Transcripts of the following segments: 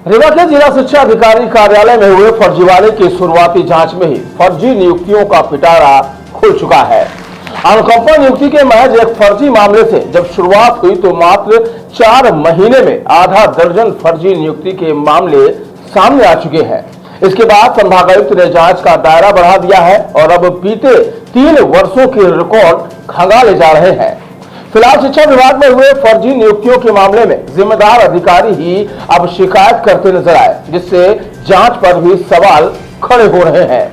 रीवा के जिला शिक्षा अधिकारी कार्यालय में हुए फर्जीवाड़े की शुरुआती जांच में ही फर्जी नियुक्तियों का पिटारा खुल चुका है। अनुकंपा नियुक्ति के महज एक फर्जी मामले से जब शुरुआत हुई तो मात्र 4 महीने में आधा दर्जन फर्जी नियुक्ति के मामले सामने आ चुके हैं। इसके बाद संभागायुक्त ने जांच का दायरा बढ़ा दिया है और अब बीते 3 वर्षों के रिकॉर्ड खंगाले जा रहे हैं। फिलहाल शिक्षा विभाग में हुए फर्जी नियुक्तियों के मामले में जिम्मेदार अधिकारी ही अब शिकायत करते नजर आए, जिससे जांच पर भी सवाल खड़े हो रहे हैं।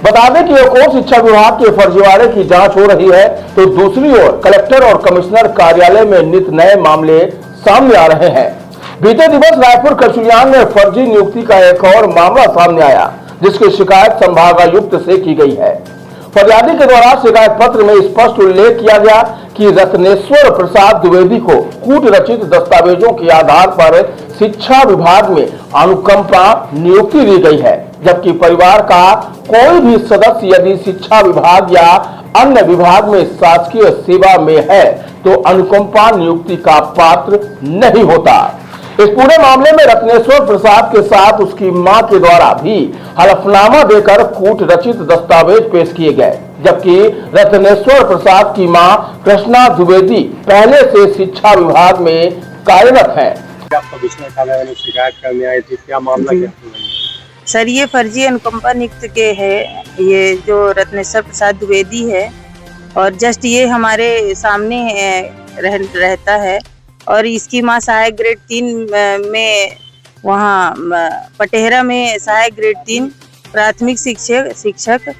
बता दें कि एक ओर शिक्षा विभाग के फर्जीवाड़े की जांच हो रही है तो दूसरी ओर कलेक्टर और कमिश्नर कार्यालय में नित नए मामले सामने आ रहे हैं। बीते दिवस रायपुर करचुलियान में फर्जी नियुक्ति का एक और मामला सामने आया, जिसकी शिकायत संभागायुक्त से की गई है। फरियादी के द्वारा शिकायत पत्र में स्पष्ट उल्लेख किया गया कि रत्नेश्वर प्रसाद द्विवेदी को कूट रचित दस्तावेजों के आधार पर शिक्षा विभाग में अनुकंपा नियुक्ति दी गई है, जबकि परिवार का कोई भी सदस्य यदि शिक्षा विभाग या अन्य विभाग में शासकीय सेवा में है तो अनुकंपा नियुक्ति का पात्र नहीं होता। इस पूरे मामले में रत्नेश्वर प्रसाद के साथ उसकी मां के द्वारा भी हलफनामा देकर कूट रचित दस्तावेज पेश किए गए, जबकि रत्नेश्वर प्रसाद की मां कृष्णा द्विवेदी पहले से शिक्षा विभाग में कार्यरत हैं। कमिश्नर कार्यालय में शिकायत करने आए थे, क्या मामला क्या है? सर, ये फर्जी अनुकंपा नियुक्त के है, ये जो रत्नेश्वर प्रसाद द्विवेदी है और जस्ट ये हमारे सामने रहता है और इसकी माँ सहायक ग्रेड 3 में वहाँ पटेहरा में सहायक ग्रेड 3 प्राथमिक शिक्षक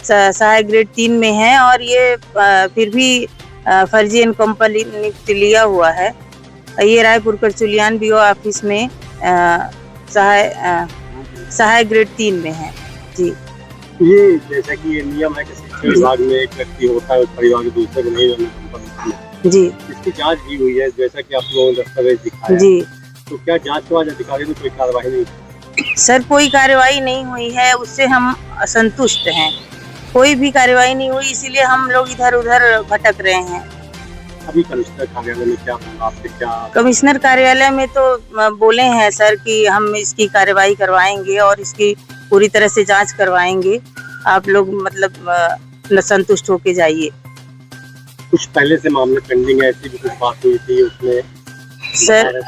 सहायक ग्रेड 3 में है और ये फिर भी फर्जी अनुकंपा नियुक्त लिया हुआ है। ये रायपुर करचुलियान बीओ ऑफिस में सहायक ग्रेड 3 में है जी। ये जैसा कि ये नियम है कि शिक्षा विभाग में एक व्यक्ति होता है, उस परिवार के दूसरे को नहीं अनुकंपा जी। इसकी जांच भी हुई है, जैसा कि आप लोगों ने दस्तावेज दिखाया जी। तो क्या जांच के बाद अधिकारी ने कोई कार्रवाई नहीं की? सर, कोई कार्रवाई नहीं हुई है, उससे हम असंतुष्ट हैं। कोई भी कार्रवाई नहीं हुई, इसीलिए हम लोग इधर उधर भटक रहे हैं। अभी कमिश्नर कार्यालय में क्या आपसे क्या? कमिश्नर कार्यालय में तो बोले हैं सर कि हम इसकी कार्रवाई करवाएंगे और इसकी पूरी तरह से जांच करवाएंगे। आप लोग मतलब संतुष्ट होके जाइए। कुछ पहले से मामले पेंडिंग है, ऐसी भी कुछ बात हुई थी उसमें सर?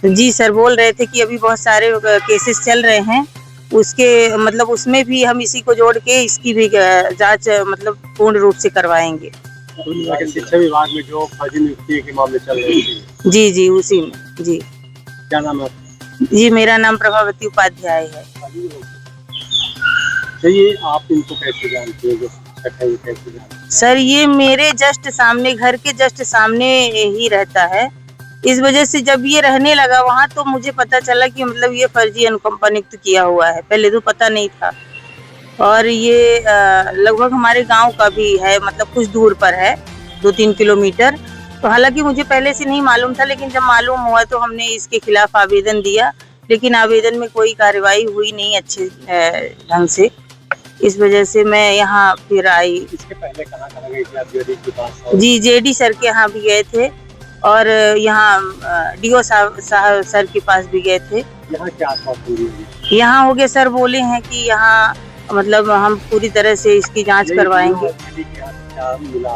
जी सर, बोल रहे थे कि अभी बहुत सारे केसेस चल रहे हैं, उसके मतलब उसमें भी हम इसी को जोड़ के इसकी भी जांच मतलब पूर्ण रूप से करवाएंगे। शिक्षा विभाग में जो फर्जी नियुक्ति के मामले चल रहे थे जी जी, उसी में जी। क्या नाम है? जी, मेरा नाम प्रभावती उपाध्याय है। ये आप इनको कैसे जानते हो? कैसे जानते? सर, ये मेरे जस्ट सामने, घर के जस्ट सामने ही रहता है। इस वजह से जब ये रहने लगा वहाँ तो मुझे पता चला कि मतलब ये फर्जी अनुकंपा नियुक्त किया हुआ है। पहले तो पता नहीं था और ये लगभग हमारे गांव का भी है, मतलब कुछ दूर पर है, 2-3 किलोमीटर। तो हालांकि मुझे पहले से नहीं मालूम था, लेकिन जब मालूम हुआ तो हमने इसके खिलाफ आवेदन दिया, लेकिन आवेदन में कोई कार्रवाई हुई नहीं अच्छे ढंग से। इस वजह से मैं यहाँ फिर आई। इसके पहले कहाँ गई थी आप? जेडी के पास? जी, जेडी सर के यहाँ भी गए थे और यहाँ डीओ सर के पास भी गए थे। यहाँ क्या आसपास हुई? यहाँ हो गए सर, बोले हैं कि यहाँ मतलब हम पूरी तरह से इसकी जांच करवाएंगे।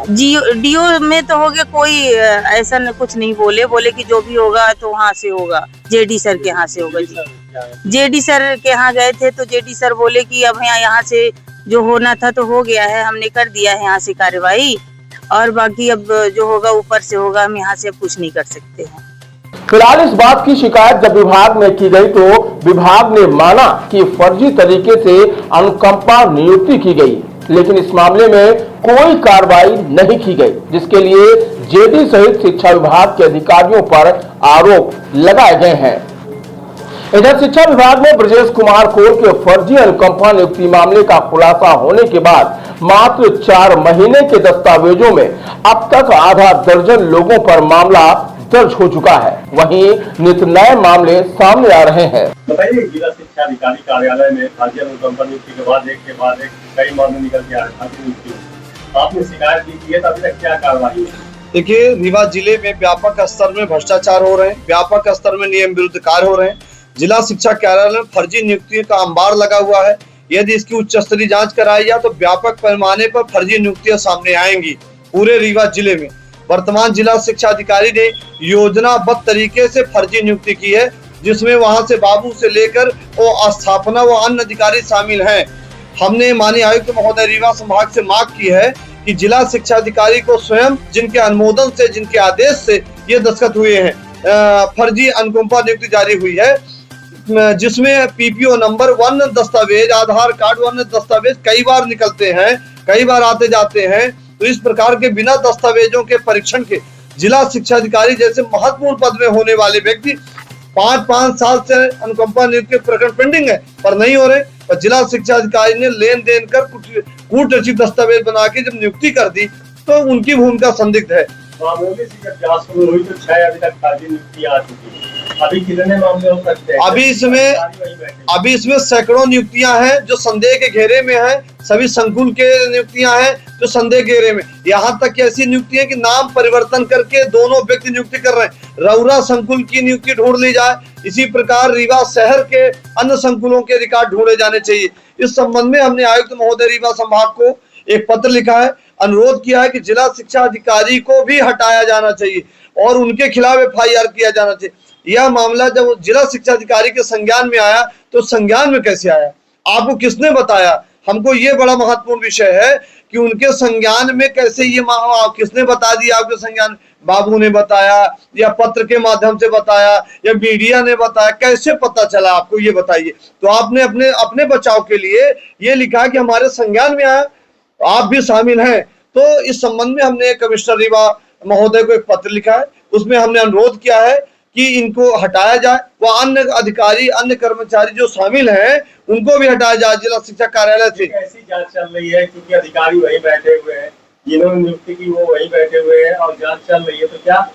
जी, डीओ में तो हो गया, कोई ऐसा कुछ नहीं बोले कि जो भी होगा तो वहाँ से होगा, जेडी सर के यहाँ से होगा जी। जेडी सर के यहाँ गए थे तो जेडी सर बोले कि अब यहाँ से जो होना था तो हो गया है, हमने कर दिया है यहाँ से कार्रवाई और बाकी अब जो होगा ऊपर से होगा, हम यहाँ से अब कुछ नहीं कर सकते हैं। फिलहाल इस बात की शिकायत जब विभाग में की गई तो विभाग ने माना कि फर्जी तरीके से अनुकंपा नियुक्ति की गई, लेकिन इस मामले में कोई कार्रवाई नहीं की गई, जिसके लिए जेडी सहित शिक्षा विभाग के अधिकारियों पर आरोप लगाए गए हैं। इधर शिक्षा विभाग में ब्रजेश कुमार कोल के फर्जी अनुकंपा नियुक्ति मामले का खुलासा होने के बाद मात्र 4 महीने के दस्तावेजों में अब तक आधा दर्जन लोगों पर मामला दर्ज हो चुका है। वहीं नित नए मामले सामने आ रहे हैं। बताइए, जिला शिक्षा अधिकारी कार्यालय में फर्जी अनुकंपा नियुक्ति के बाद एक कई मामले निकल के आ रहे हैं। आपने शिकायत भी की है, तो अभी तक क्या कार्रवाई हुई? देखिए, रीवा जिले में व्यापक स्तर में भ्रष्टाचार हो रहे हैं, व्यापक स्तर में नियम विरुद्ध कार्य हो रहे हैं। जिला शिक्षा कार्यालय में फर्जी नियुक्तियों का अंबार लगा हुआ है। यदि इसकी उच्च स्तरीय जांच कराई जाए तो व्यापक पैमाने पर फर्जी नियुक्तियां सामने आएंगी पूरे रीवा जिले में। वर्तमान जिला शिक्षा अधिकारी ने योजनाबद्ध तरीके से फर्जी नियुक्ति की है, जिसमें वहां से बाबू से लेकर और स्थापना व अन्य अधिकारी शामिल हैं। हमने माननीय आयुक्त महोदय रीवा संभाग से मांग की है कि जिला शिक्षा अधिकारी को स्वयं जिनके अनुमोदन से, जिनके आदेश से ये दस्तखत हुए हैं, फर्जी अनुकंपा नियुक्ति जारी हुई है, जिसमें पीपीओ नंबर 1 दस्तावेज, आधार कार्ड 1 दस्तावेज कई बार निकलते हैं, कई बार आते जाते हैं। तो इस प्रकार के बिना दस्तावेजों के परीक्षण के जिला शिक्षा अधिकारी जैसे महत्वपूर्ण पद में होने वाले व्यक्ति 5-5 साल से अनुकंपा नियुक्ति प्रकरण पेंडिंग है पर नहीं हो रहे। और जिला शिक्षा अधिकारी ने लेन देन कर कूट रचित दस्तावेज बना के जब नियुक्ति कर दी तो उनकी भूमिका संदिग्ध है। मामले से जब जांच शुरू हुई तो 6 अभी तक फर्जी नियुक्ति आ चुकी है। अभी कितने मामले हो सकते हैं? अभी इसमें सैकड़ों नियुक्तियां हैं जो संदेह के घेरे में है। सभी संकुल के नियुक्तियां हैं जो संदेह के घेरे में। यहाँ तक कि ऐसी नियुक्तियां कि नाम परिवर्तन करके दोनों व्यक्ति नियुक्ति कर रहे हैं। रौरा संकुल की नियुक्ति ढूंढ ली जाए, इसी प्रकार रीवा शहर के अन्य संकुलों के रिकॉर्ड ढूंढे जाने चाहिए। इस संबंध में हमने आयुक्त महोदय रीवा संभाग को एक पत्र लिखा है, अनुरोध किया है कि जिला शिक्षा अधिकारी को भी हटाया जाना चाहिए और उनके खिलाफ FIR किया जाना चाहिए। यह मामला जब जिला शिक्षा अधिकारी के संज्ञान में आया तो संज्ञान में कैसे आया, आपको किसने बताया? हमको ये बड़ा महत्वपूर्ण विषय है कि उनके संज्ञान में कैसे ये किसने बता दिया? आपके संज्ञान बाबू ने बताया या पत्र के माध्यम से बताया या मीडिया ने बताया, कैसे पता चला आपको ये बताइए। तो आपने अपने बचाव के लिए ये लिखा कि हमारे संज्ञान में आया, आप भी शामिल हैं। तो इस संबंध में हमने कमिश्नर रीवा महोदय को एक पत्र लिखा है, उसमें हमने अनुरोध किया है कि इनको हटाया जाए व अन्य अधिकारी, अन्य कर्मचारी जो शामिल हैं उनको भी हटाया जाए जिला शिक्षा कार्यालय से। ऐसी जांच चल रही है क्योंकि अधिकारी वहीं बैठे हुए हैं, जिन्होंने नियुक्ति की वो वहीं बैठे हुए हैं और जांच चल रही है, तो क्या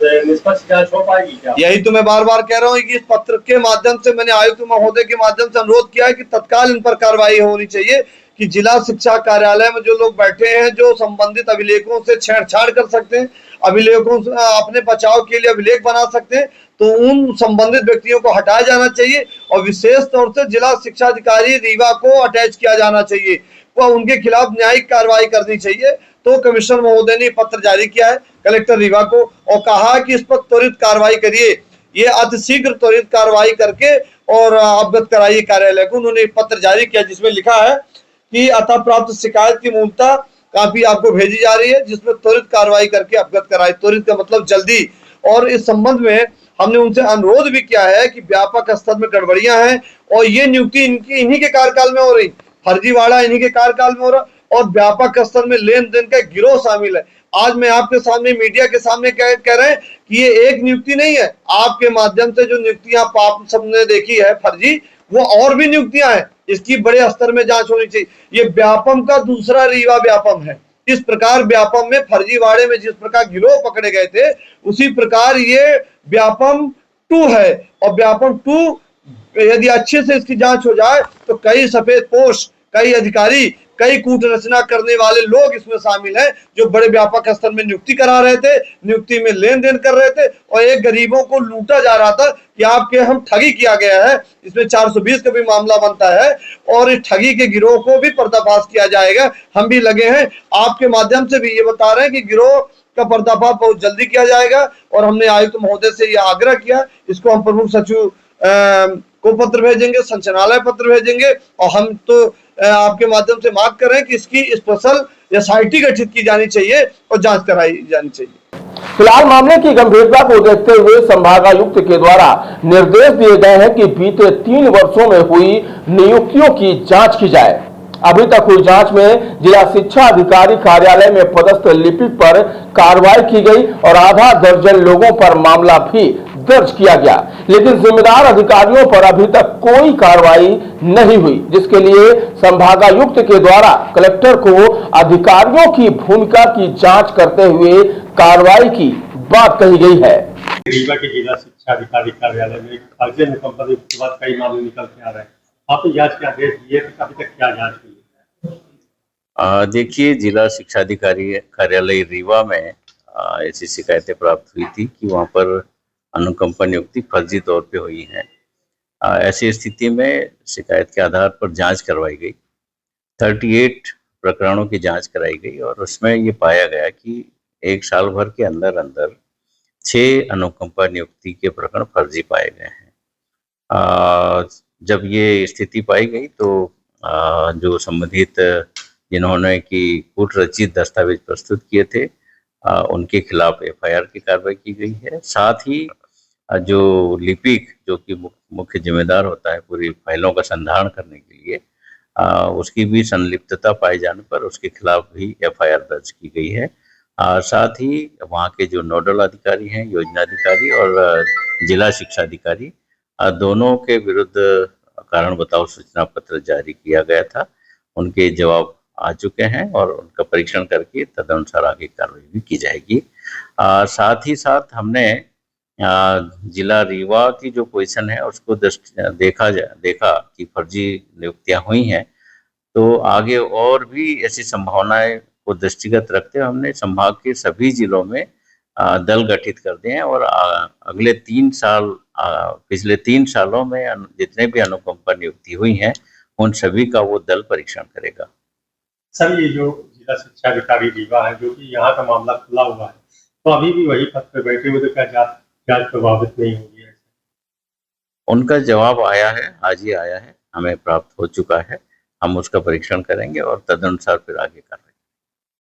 निष्पक्ष जांच हो पाएगी क्या? यही तो मैं बार बार कह रहा हूँ कि इस पत्र के माध्यम से मैंने आयुक्त महोदय के माध्यम से अनुरोध किया है कि तत्काल इन पर कार्रवाई होनी चाहिए कि जिला शिक्षा कार्यालय में जो लोग बैठे हैं, जो संबंधित अभिलेखों से छेड़छाड़ कर सकते हैं, अभिलेखों से अपने बचाव के लिए अभिलेख बना सकते हैं, तो उन संबंधित व्यक्तियों को हटाया जाना चाहिए और विशेष तौर से जिला शिक्षा अधिकारी रीवा को अटैच किया जाना चाहिए व उनके खिलाफ न्यायिक कार्रवाई करनी चाहिए। तो कमिश्नर महोदय ने पत्र जारी किया है कलेक्टर रीवा को और कहा कि इस पर त्वरित कार्रवाई करिए, ये अतिशीघ्र त्वरित कार्रवाई करके और अवगत कराइए कार्यालय को। उन्होंने पत्र जारी किया जिसमें लिखा है कि अतः प्राप्त शिकायत की मूलतः काफी आपको भेजी जा रही है, जिसमें त्वरित कार्रवाई करके अवगत कराई। त्वरित का मतलब जल्दी। और इस संबंध में हमने उनसे अनुरोध भी किया है कि व्यापक स्तर में गड़बड़ियां हैं और ये नियुक्ति इन्हीं के कार्यकाल में हो रही, फर्जीवाड़ा इन्हीं के कार्यकाल में हो रहा और व्यापक स्तर में लेन देन का गिरोह शामिल है। आज मैं आपके सामने, मीडिया के सामने कह रहे हैं कि ये एक नियुक्ति नहीं है, आपके माध्यम से जो नियुक्तियां आप सबने देखी है फर्जी, वो और भी नियुक्तियां हैं। इसकी बड़े स्तर में जांच होनी चाहिए। ये व्यापम का दूसरा रीवा व्यापम है। इस प्रकार व्यापम में फर्जीवाड़े में जिस प्रकार गिरोह पकड़े गए थे, उसी प्रकार ये व्यापम 2 है। और व्यापम 2 यदि अच्छे से इसकी जांच हो जाए तो कई सफेद पोश, कई अधिकारी, कई कूट रचना करने वाले लोग इसमें शामिल हैं जो बड़े व्यापक स्तर में नियुक्ति करा रहे थे, नियुक्ति में लेन देन कर रहे थे और एक गरीबों को लूटा जा रहा था कि आपके हम ठगी किया गया है। इसमें 420 का भी मामला बनता है और इस ठगी के गिरोह को भी पर्दाफाश किया जाएगा। हम भी लगे हैं, आपके माध्यम से भी ये बता रहे हैं कि गिरोह का पर्दाफाश बहुत जल्दी किया जाएगा। और हमने आयुक्त महोदय से यह आग्रह किया, इसको हम प्रमुख सचिव को पत्र भेजेंगे, संचालनालय पत्र भेजेंगे और हम तो आपके माध्यम से मांग कर रहे हैं कि इसकी स्पेशल SIT गठित की जानी चाहिए और जांच कराई जानी चाहिए। फिलहाल मामले की गंभीरता को देखते हुए संभागायुक्त के द्वारा निर्देश दिए गए हैं कि बीते 3 वर्षों में हुई नियुक्तियों की जांच की जाए। अभी तक हुई जांच में जिला शिक्षा अधिकारी कार्यालय में पदस्थ लिपिक पर कार्रवाई की गई और आधा दर्जन लोगों पर मामला भी दर्ज किया गया, लेकिन जिम्मेदार अधिकारियों पर अभी तक कोई कार्रवाई नहीं हुई, जिसके लिए संभागायुक्त के द्वारा कलेक्टर को अधिकारियों की भूमिका की जांच करते हुए कार्रवाई की बात कही गई है। रीवा के जिला शिक्षा अधिकारी कार्यालय में फर्जी अनुकंपा के बाद कई मामले निकल के आ रहे हैं, आपने जांच के आदेश दिए थे, अभी तक क्या जांच हुई? देखिए, जिला शिक्षा अधिकारी कार्यालय रीवा में ऐसी शिकायतें प्राप्त हुई थी कि वहाँ पर अनुकंपा नियुक्ति फर्जी तौर पे हुई है। ऐसी स्थिति में शिकायत के आधार पर जांच करवाई गई। 38 प्रकरणों की जांच कराई गई और उसमें ये पाया गया कि एक साल भर के अंदर अंदर 6 अनुकंपा नियुक्ति के प्रकरण फर्जी पाए गए हैं। जब ये स्थिति पाई गई तो जो संबंधित जिन्होंने कि कूट रचित दस्तावेज प्रस्तुत किए थे उनके खिलाफ एफआईआर की कार्रवाई की गई है। साथ ही जो लिपिक जो कि मुख्य जिम्मेदार होता है पूरी फाइलों का संधारण करने के लिए उसकी भी संलिप्तता पाए जाने पर उसके खिलाफ भी एफआईआर दर्ज की गई है। साथ ही वहाँ के जो नोडल अधिकारी हैं, योजना अधिकारी और जिला शिक्षा अधिकारी दोनों के विरुद्ध कारण बताओ सूचना पत्र जारी किया गया था। उनके जवाब आ चुके हैं और उनका परीक्षण करके तदनुसार आगे कार्रवाई भी की जाएगी। साथ ही साथ हमने जिला रीवा की जो पोजीशन है उसको देखा कि फर्जी नियुक्तियां हुई हैं, तो आगे और भी ऐसी संभावनाएं को दृष्टिगत रखते हुए हमने संभाग के सभी जिलों में दल गठित कर दिए हैं और अगले 3 साल पिछले 3 सालों में जितने भी अनुकंपा नियुक्ति हुई हैं उन सभी का वो दल परीक्षण करेगा। सर, ये जो जिला शिक्षा अधिकारी रीवा है, जो कि यहाँ का मामला खुला हुआ है, तो अभी भी वही पद पे बैठे हुए, तो क्या जांच प्रभावित नहीं होगी? उनका जवाब आया है, आज ही आया है, हमें प्राप्त हो चुका है। हम उसका परीक्षण करेंगे और तदनुसार फिर आगे कार्रवाई